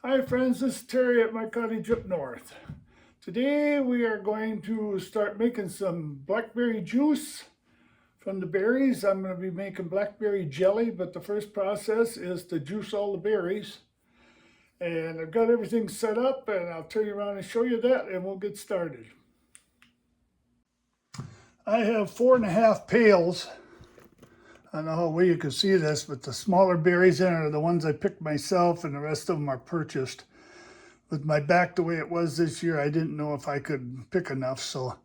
Hi friends, this is Terry at my cottage up north. Today we are going to start making some blackberry juice from the berries. I'm going to be making blackberry jelly, but the first process is to juice all the berries. And I've got everything set up and I'll turn you around and show you that and we'll get started. I have 4.5 pails. I don't know how well you can see this, but the smaller berries in it are the ones I picked myself and the rest of them are purchased. With my back the way it was this year, I didn't know if I could pick enough, so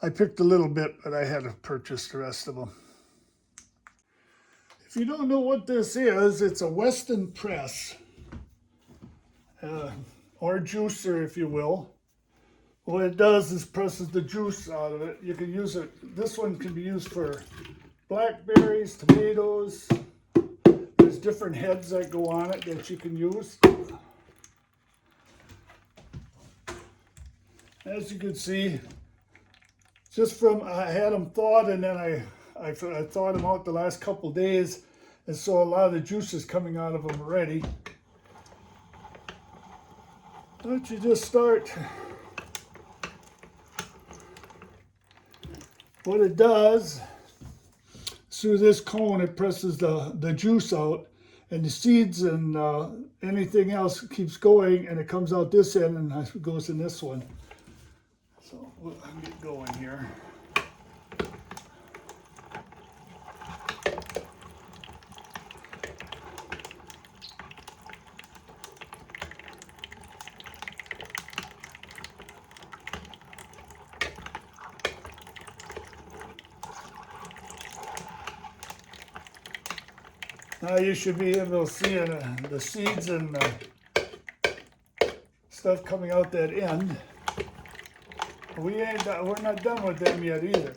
I picked a little bit, but I had to purchase the rest of them. If you don't know what this is, it's a Weston press, or juicer, if you will. What it does is presses the juice out of it. You can use it, this one can be used for blackberries, tomatoes. There's different heads that go on it that you can use. As you can see, just from, I had them thawed and then I thawed them out the last couple days, and so a lot of the juice is coming out of them already. Why don't you just start? What it does, through this cone, it presses the juice out, and the seeds and anything else keeps going, and it comes out this end and goes in this one. So we'll get going here. Now you should be able to see the seeds and stuff coming out that end. We're not done with them yet either.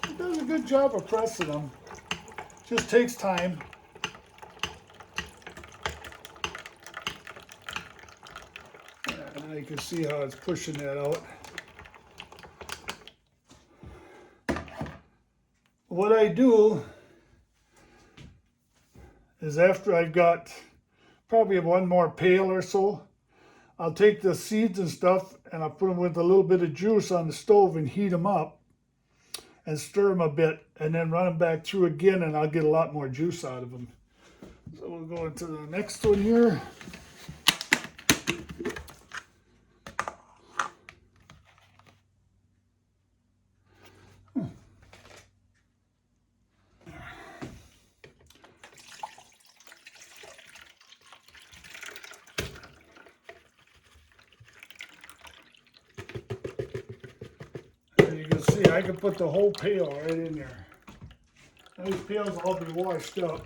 It does a good job of pressing them. Just takes time. Now you can see how it's pushing that out. What I do is, after I've got probably one more pail or so, I'll take the seeds and stuff and I'll put them with a little bit of juice on the stove and heat them up and stir them a bit and then run them back through again, and I'll get a lot more juice out of them. So we'll go into the next one here. You can see I can put the whole pail right in there. Now these pails will all be washed up.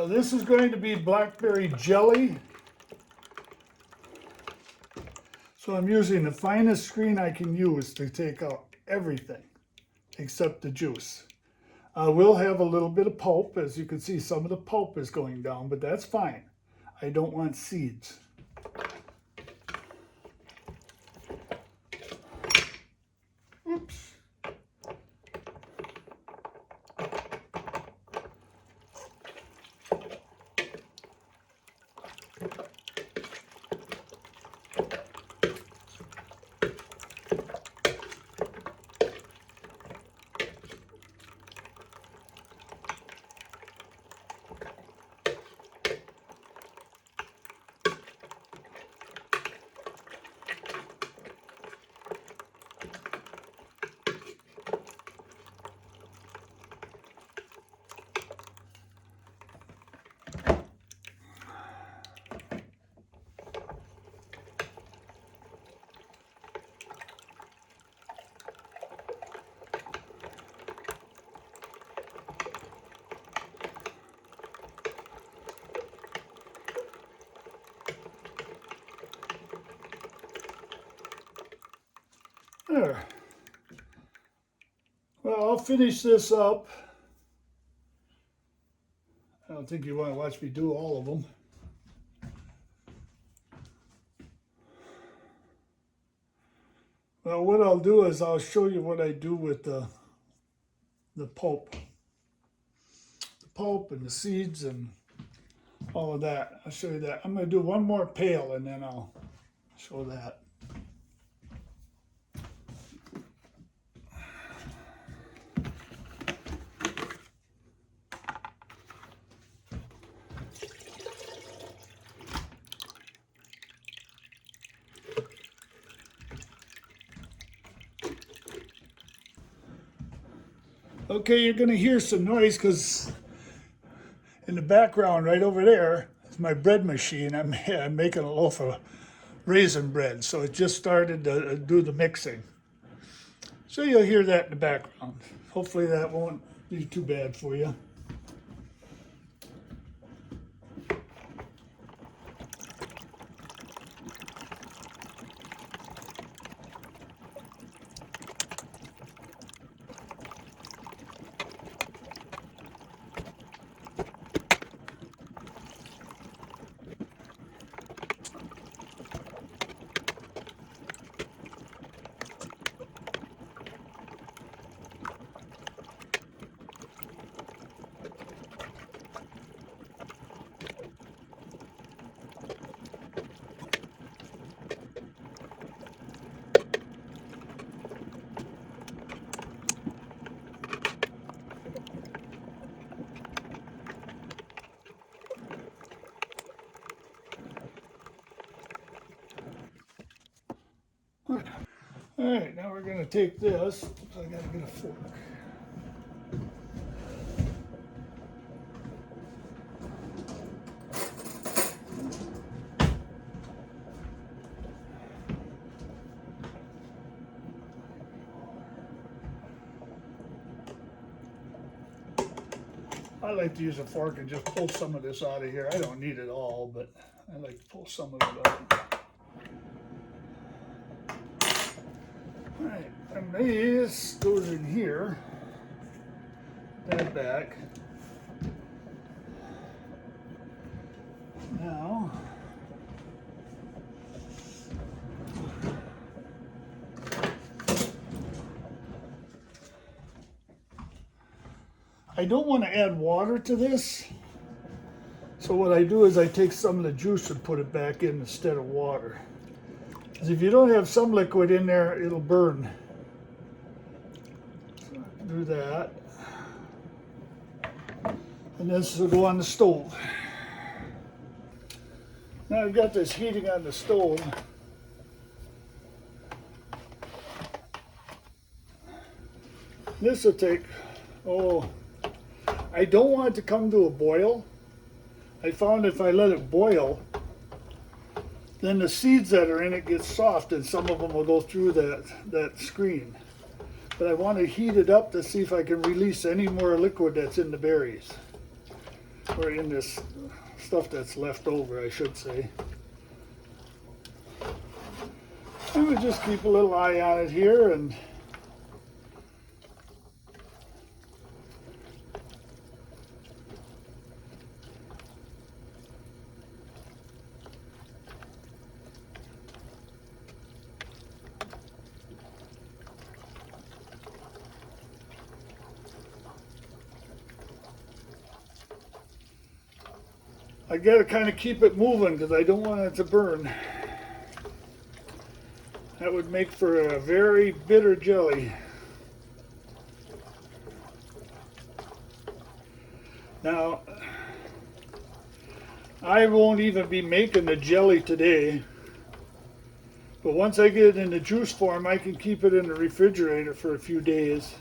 This is going to be blackberry jelly. So I'm using the finest screen I can use to take out everything except the juice. I will have a little bit of pulp. As you can see, some of the pulp is going down, but that's fine. I don't want seeds. Oops. There. Well, I'll finish this up. I don't think you want to watch me do all of them. Well, what I'll do is I'll show you what I do with the pulp. The pulp and the seeds and all of that. I'll show you that. I'm going to do one more pail and then I'll show that. Okay, you're going to hear some noise because in the background right over there is my bread machine. I'm making a loaf of raisin bread, so it just started to do the mixing. So you'll hear that in the background. Hopefully that won't be too bad for you. All right, now we're going to take this. So I got to get a fork. I like to use a fork and just pull some of this out of here. I don't need it all, but I like to pull some of it out. All right, and this goes in here. That back. Now, I don't want to add water to this. So what I do is I take some of the juice and put it back in instead of water. Because if you don't have some liquid in there, it'll burn. So do that. And this will go on the stove. Now I've got this heating on the stove. This will take, I don't want it to come to a boil. I found if I let it boil, then the seeds that are in it get soft and some of them will go through that screen. But I want to heat it up to see if I can release any more liquid that's in the berries. Or in this stuff that's left over, I should say. And we just keep a little eye on it here and I gotta kind of keep it moving because I don't want it to burn. That would make for a very bitter jelly. Now, I won't even be making the jelly today, but once I get it in the juice form, I can keep it in the refrigerator for a few days.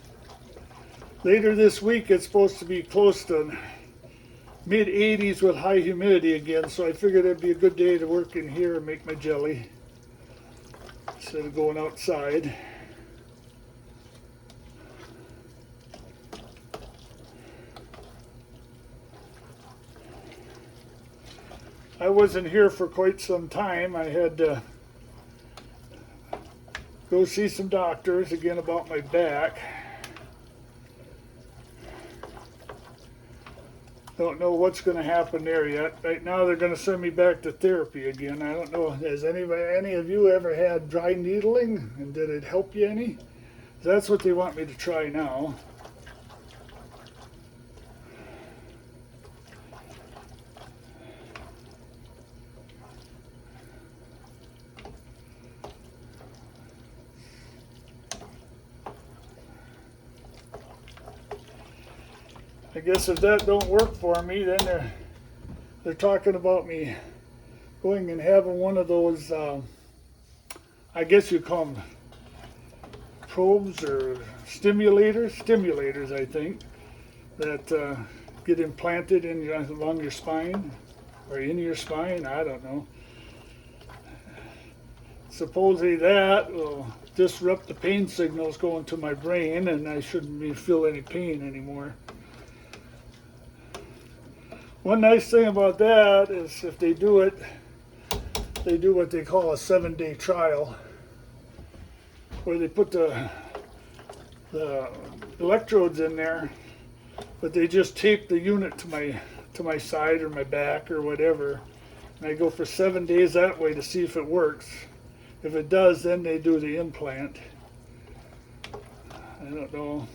Later this week, it's supposed to be close to mid-80s with high humidity again, so I figured it'd be a good day to work in here and make my jelly instead of going outside. I wasn't here for quite some time. I had to go see some doctors again about my back. Don't know what's going to happen there yet. Right now they're going to send me back to therapy again. I don't know, has any of you ever had dry needling, and did it help you any? That's what they want me to try now. I guess if that don't work for me, then they're talking about me going and having one of those, I guess you call them probes or stimulators I think, that get implanted along your spine or in your spine, I don't know. Supposedly that will disrupt the pain signals going to my brain, and I shouldn't feel any pain anymore. One nice thing about that is if they do it, they do what they call a 7-day trial, where they put the electrodes in there, but they just tape the unit to my side or my back or whatever, and I go for 7 days that way to see if it works. If it does, then they do the implant. I don't know.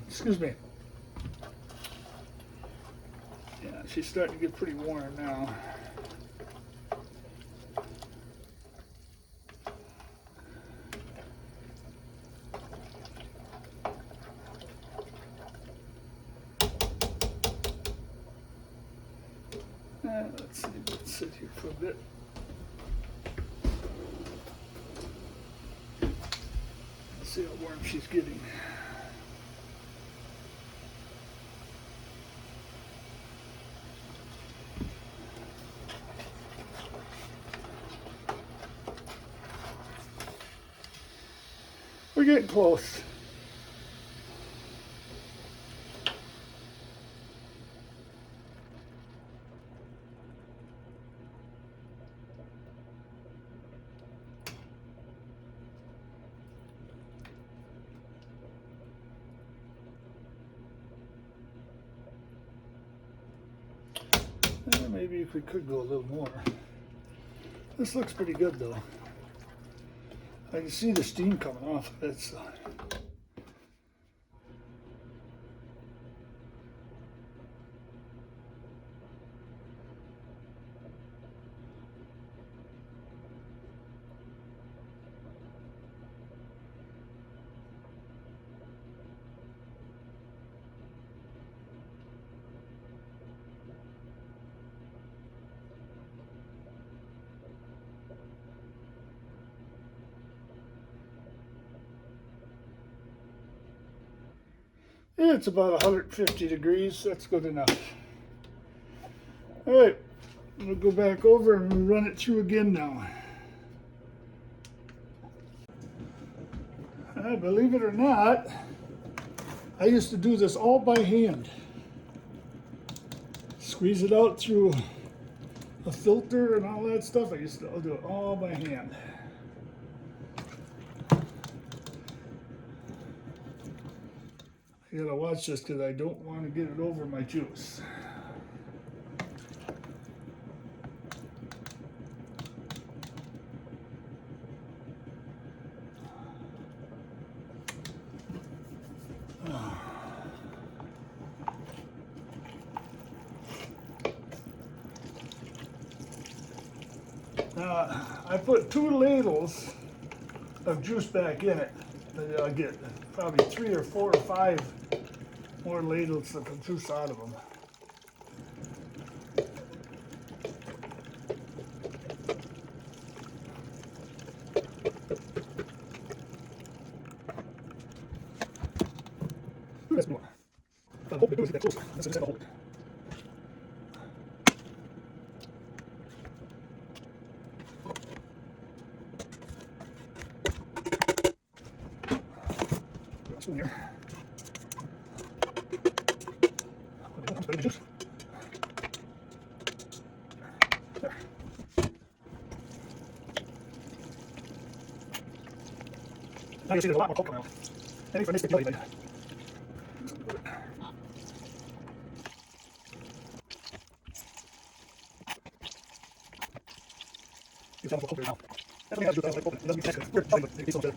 Excuse me. Yeah, she's starting to get pretty warm now. Let's see, let's sit here for a bit. Let's see how warm she's getting. We're getting close. Maybe if we could go a little more. This looks pretty good though. I can see the steam coming off of it. So. It's about 150 degrees. That's good enough. All right, we'll go back over and we'll run it through again now. Believe it or not, I used to do this all by hand. Squeeze it out through a filter and all that stuff. I used to do it all by hand. I gotta watch this because I don't want to get it over my juice. Now, I put 2 ladles of juice back in it. I'll get probably 3 or 4 or 5 more ladles of juice out of them. That's more. I'll hold it, get that closer. Let's just have a hold. Spoon here. There. Now you see there's a lot more pulp coming out. Maybe for this jelly, but you tell me what now. That's what you have to do. Like, open it. It doesn't be tasted. Weird jelly, but it tastes so good.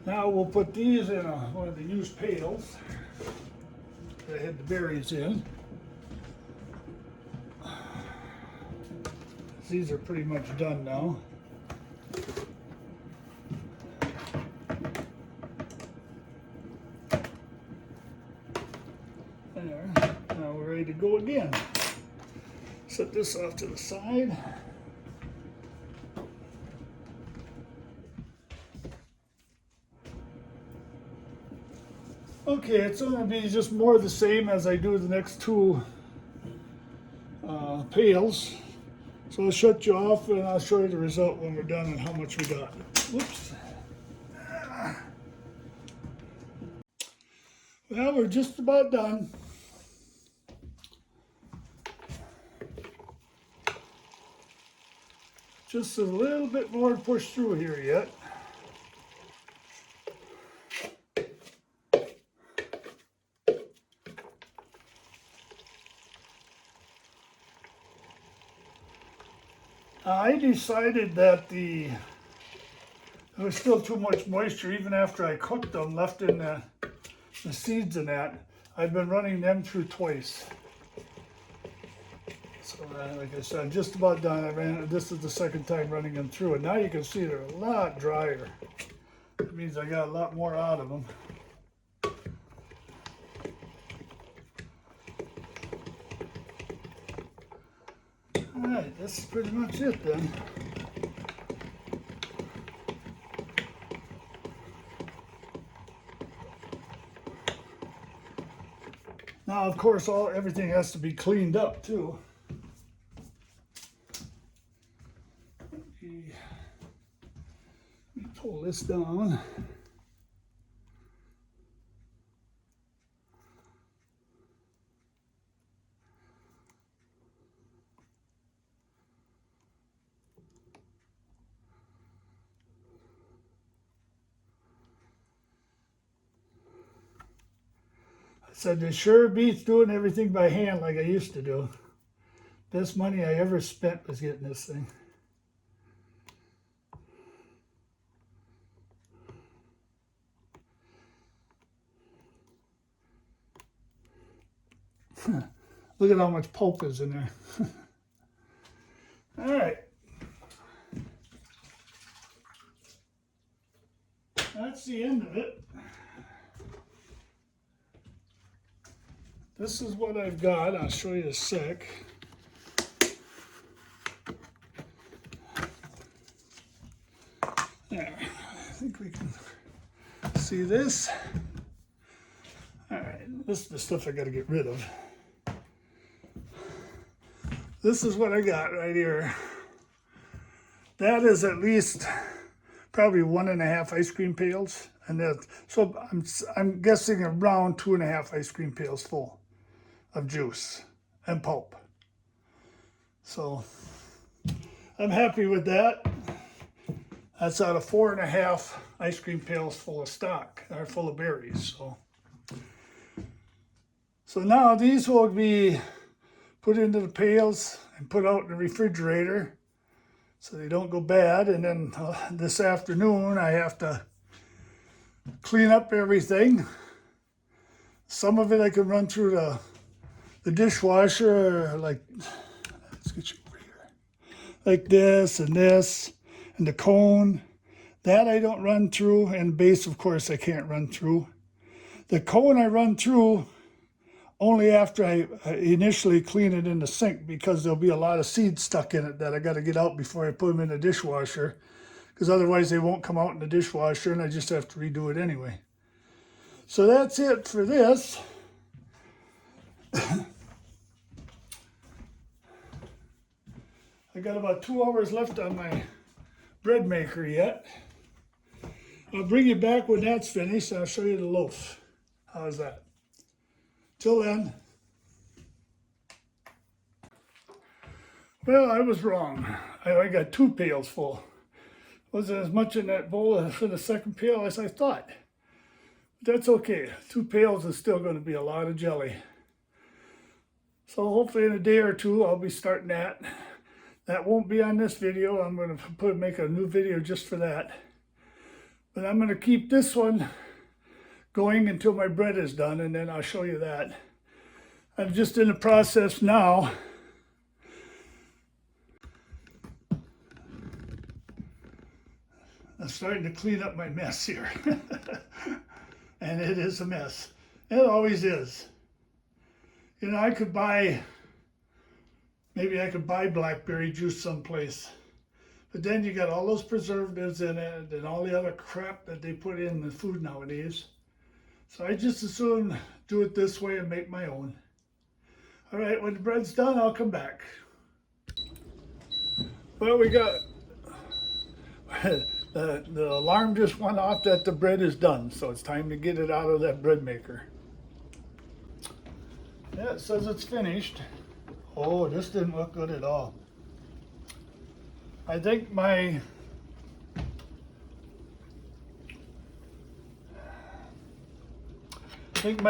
Now we'll put these in one of the used pails that I had the berries in. These are pretty much done now. There. Now we're ready to go again. Set this off to the side. Okay, it's going to be just more of the same as I do the next two pails. So I'll shut you off and I'll show you the result when we're done and how much we got. Whoops. Well, we're just about done. Just a little bit more to push through here yet. I decided that there was still too much moisture even after I cooked them, left in the seeds in that. I've been running them through twice. So like I said, I'm just about done. This is the second time running them through, and now you can see they're a lot drier. It means I got a lot more out of them. Alright, that's pretty much it then. Now, of course, everything has to be cleaned up too. Let me pull this down. Said it sure beats doing everything by hand like I used to do. Best money I ever spent was getting this thing. Look at how much pulp is in there. All right. That's the end of it. This is what I've got. I'll show you in a sec. There. I think we can see this. All right. This is the stuff I got to get rid of. This is what I got right here. That is at least probably 1.5 ice cream pails. And that, so I'm guessing around 2.5 ice cream pails full of juice and pulp. So I'm happy with that. That's out of 4.5 ice cream pails full of stock, or full of berries. So now these will be put into the pails and put out in the refrigerator so they don't go bad. And then this afternoon I have to clean up everything. Some of it I can run through the dishwasher, like, let's get you over here, like this and the cone. That I don't run through, and base, of course, I can't run through. The cone I run through only after I initially clean it in the sink, because there'll be a lot of seeds stuck in it that I got to get out before I put them in the dishwasher, because otherwise they won't come out in the dishwasher and I just have to redo it anyway. So that's it for this. I got about 2 hours left on my bread maker yet. I'll bring you back when that's finished and I'll show you the loaf. How's that? Till then. Well, I was wrong. I got 2 pails full. Wasn't as much in that bowl for the second pail as I thought. But that's okay. 2 pails is still going to be a lot of jelly. So hopefully in a day or two I'll be starting that. That won't be on this video. I'm going to make a new video just for that. But I'm going to keep this one going until my bread is done, and then I'll show you that. I'm just in the process now. I'm starting to clean up my mess here. And it is a mess. It always is. You know, maybe I could buy blackberry juice someplace. But then you got all those preservatives in it and all the other crap that they put in the food nowadays. So I just as soon do it this way and make my own. All right, when the bread's done, I'll come back. Well, we got... the alarm just went off that the bread is done, so it's time to get it out of that bread maker. Yeah, it says it's finished. Oh, this didn't look good at all. I think my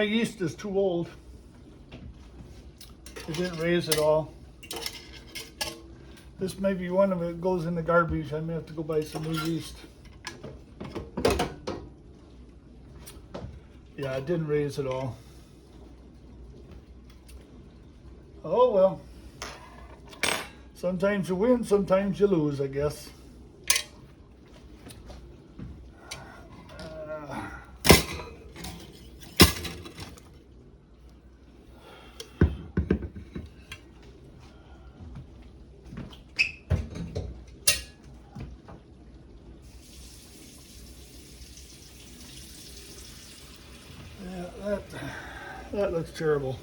yeast is too old. It didn't raise at all. This may be one of it goes in the garbage. I may have to go buy some new yeast. Yeah, it didn't raise at all. Oh well. Sometimes you win, sometimes you lose, I guess. Yeah, that looks terrible.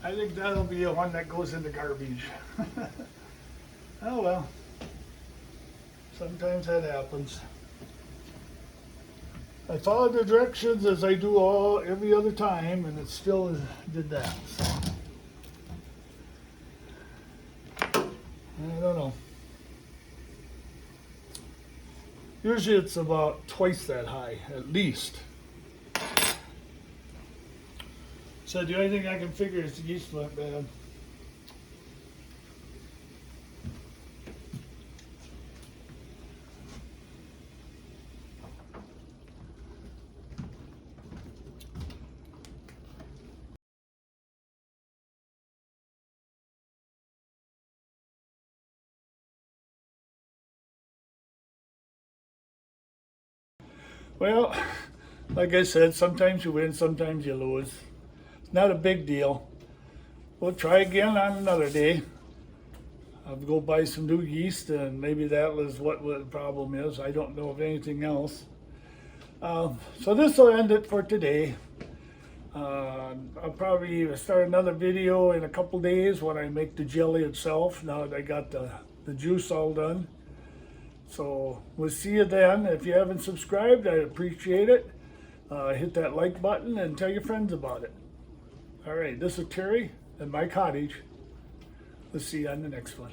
I think that'll be the one that goes in the garbage. Oh well, sometimes that happens. I followed the directions as I do every other time, and it still did that. So. I don't know. Usually it's about twice that high, at least. So the only thing I can figure is the yeast went bad. Well, like I said, sometimes you win, sometimes you lose. It's not a big deal. We'll try again on another day. I'll go buy some new yeast, and maybe that was what the problem is. I don't know of anything else. So this will end it for today. I'll probably start another video in a couple days when I make the jelly itself, now that I got the juice all done. So we'll see you then. If you haven't subscribed, I appreciate it. Hit that like button and tell your friends about it. All right, this is Terry at my cottage. We'll see you on the next one.